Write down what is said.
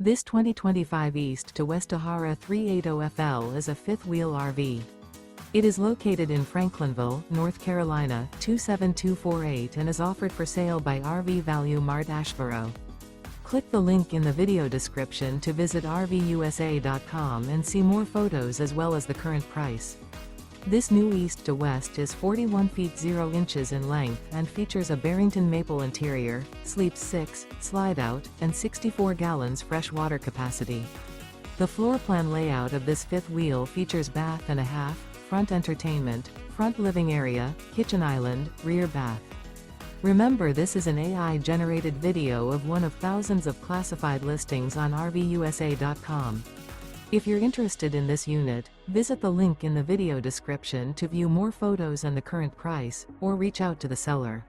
This 2025 East to West Ahara 380FL is a fifth-wheel RV. It is located in Franklinville, North Carolina, 27248 and is offered for sale by RV Value Mart Asheboro. Click the link in the video description to visit RVUSA.com and see more photos as well as the current price. This new East to West is 41 feet 0 inches in length and features a Barrington Maple interior, sleeps 6, slide-out, and 64 gallons fresh water capacity. The floor plan layout of this fifth wheel features bath and a half, front entertainment, front living area, kitchen island, rear bath. Remember, this is an AI-generated video of one of thousands of classified listings on RVUSA.com. If you're interested in this unit, visit the link in the video description to view more photos and the current price, or reach out to the seller.